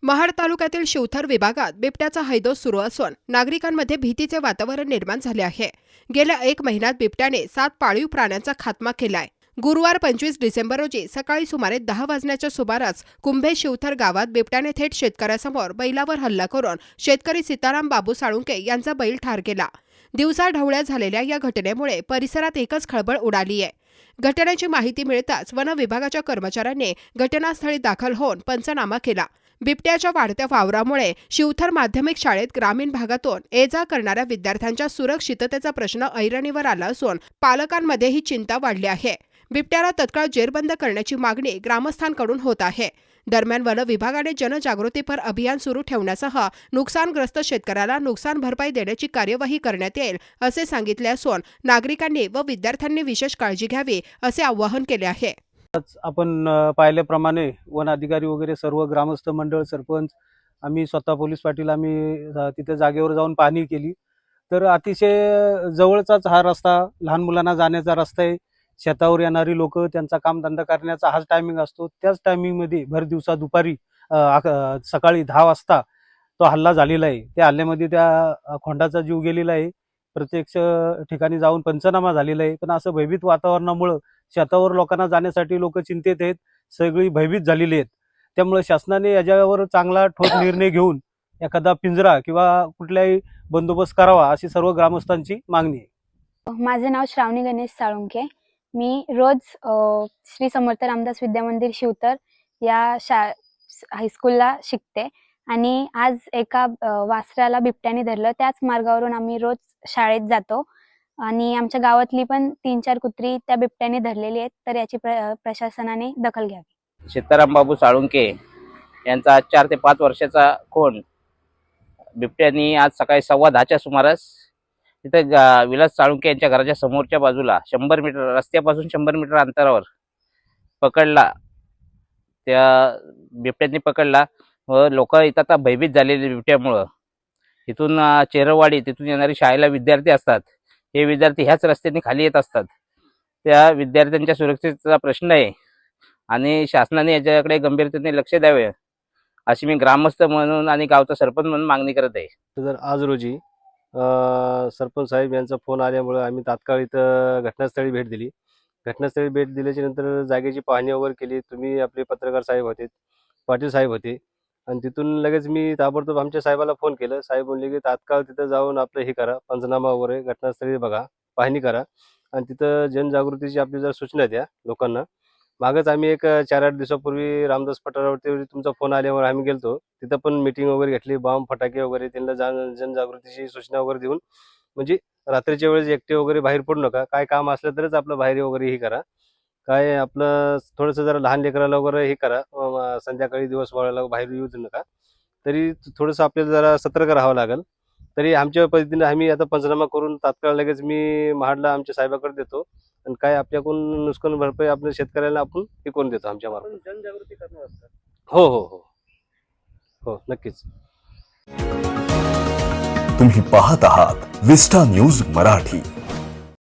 महाड तालुक्यातील शिवथर विभागात बिबट्याचा हैदोस सुरू असून नागरिकांमध्ये भीतीचे वातावरण निर्माण झाले आहे। गेल्या 1 महिन्यात बिबट्याने 7 पाळीव प्राण्यांचा खात्मा केलाय। गुरुवार 25 डिसेंबर रोजी सकाळी सुमारे 10 वाजण्याच्या सुमारास कुंभे शिवथर गावात बिबट्याने थेट शेतकऱ्यासमोर बैलावर हल्ला करून शेतकरी सीताराम बाबू साळुंके यांचा बैल ठार केला। दिवसाढवळ्या झालेल्या या घटनेमुळे परिसरात एकच खळबळ उडाली आहे। घटनेची माहिती मिळताच वन विभागाच्या कर्मचाऱ्यांनी घटनास्थळी दाखल होऊन पंचनामा केला। बिबट्याच्या वाढत्या वावरामुळे शिवथर माध्यमिक शाळेत ग्रामीण भागातून ये-जा करणाऱ्या विद्यार्थ्यांच्या सुरक्षिततेचा प्रश्न ऐरणीवर आला असून पालकांमध्येही चिंता वाढली आहे। बिबट्याला तत्काळ जेरबंद करण्याची मागणी ग्रामस्थांकडून होत आहे। दरम्यान वन विभागाने जनजागृतीपर अभियान सुरू ठेवण्यासह नुकसानग्रस्त शेतकऱ्याला नुकसान भरपाई देण्याची कार्यवाही करण्यात येईल असे सांगितले असून नागरिकांनी व विद्यार्थ्यांनी विशेष काळजी घ्यावी असे आवाहन केले आहे। आपण पाहिल्याप्रमाणे वन अधिकारी वगैरे सर्व ग्रामस्थ मंडळ सरपंच आम्ही स्वतः पोलीस पाटील आम्ही तिथे जागेवर जाऊन पाहणी केली। तर अतिशय जवळचाच हा रस्ता लहान मुलांना जाण्याचा रस्ता आहे। शेतावर येणारी लोक त्यांचा कामधंदा करण्याचा हाच टायमिंग असतो। त्याच टायमिंगमध्ये भर दिवसा दुपारी सकाळी 10 वाजता तो हल्ला झालेला आहे। त्या हल्ल्यामध्ये त्या खोंडाचा जीव गेलेला आहे। प्रत्यक्ष ठिकाणी जाऊन पंचनामा झालेला आहे। पण असं भयभीत वातावरणामुळे शेतावर लोकांना जाण्यासाठी लोक चिंतेत आहेत, सगळी भयभीत झालेली आहेत। त्यामुळे शासनाने याच्यावर चांगला ठोस निर्णय घेऊन एखादा पिंजरा किंवा कुठलाही बंदोबस्त करावा अशी सर्व ग्रामस्थांची मागणी आहे। माझे नाव श्रावणी गणेश साळुंके। मी रोज श्री समर्थ रामदास विद्या मंदिर शिवतर या हायस्कूलला शिकते आणि आज एका वासराला बिबट्याने धरलं। त्याच मार्गावरून आम्ही रोज शाळेत जातो आणि आमच्या गावातली पण 3-4 कुत्री त्या बिबट्याने धरलेली आहेत। तर याची प्रशासनाने दखल घ्यावी। सीताराम बाबू साळुंके यांचा 4 ते 5 वर्षाचा खोंड बिबट्याने आज सकाळी 10:15च्या सुमारास तिथे विलास साळुंके यांच्या घराच्या समोरच्या बाजूला 100 मीटर रस्त्यापासून 100 मीटर अंतरावर पकडला। त्या बिबट्याने पकडला व लोक इथं आता भयभीत झालेले बिबट्यामुळं। इथून चेरवाडी तिथून येणारी शाळेला विद्यार्थी असतात, हे विद्यार्थी ह्याच रस्त्याने खाली येत असतात। त्या विद्यार्थ्यांच्या सुरक्षेचा प्रश्न आहे आणि शासनाने याच्याकडे गंभीरतेने लक्ष द्यावे अशी मी ग्रामस्थ म्हणून आणि गावचा सरपंच म्हणून मागणी करत आहे। तर आज रोजी सरपंच साहेब यांचा फोन आल्यामुळे आम्ही तात्काळ इथं घटनास्थळी भेट दिली। घटनास्थळी भेट दिल्याच्या नंतर जागेची पाहणी वगैरे केली। तुम्ही आपले पत्रकार साहेब होते, पाटील साहेब होते आणि तिथून लगेच मी ताबडतोब आमच्या साहेबाला फोन केलं। साहेब म्हणले की तात्काळ तिथं जाऊन आपलं हे करा, पंचनामा वगैरे घटनास्थळी बघा, पाहणी करा आणि तिथं जनजागृतीची आपली जर सूचना द्या लोकांना। मागच आम्ही एक 4-8 दिवसापूर्वी रामदास पठारावरती तुमचा फोन आल्यावर आम्ही गेलतो, तिथं पण मीटिंग वगैरे घेतली, बॉम्ब फटाके वगैरे त्यांना जनजागृतीची सूचना वगैरे देऊन, म्हणजे रात्रीच्या वेळेस एकटे वगैरे बाहेर पडू नका, काय काम असलं तरच आपलं बाहेर वगैरे हे करा, काय आपलं थोडंसं जरा लहान लेकराला वगैरे हे करा, संध्याकाळी दिवस वाळायला बाहेर येऊ नका। तरी थोडंसं आपल्याला जरा सतर्क राहावं लागेल। तरी आमच्या पद्धतीने आम्ही आता पंचनामा करून तात्काळ लगेच मी महाडला आमच्या साहेबाकडे देतो आणि काय आपल्याकडून नुकसान भरपाई आपल्या शेतकऱ्याला आपण हे करून देतो आमच्या मार्फत। जनजागृती करणार असतात। हो हो हो हो नक्कीच। तुम्ही पाहत आहात विस्टा न्यूज मराठी।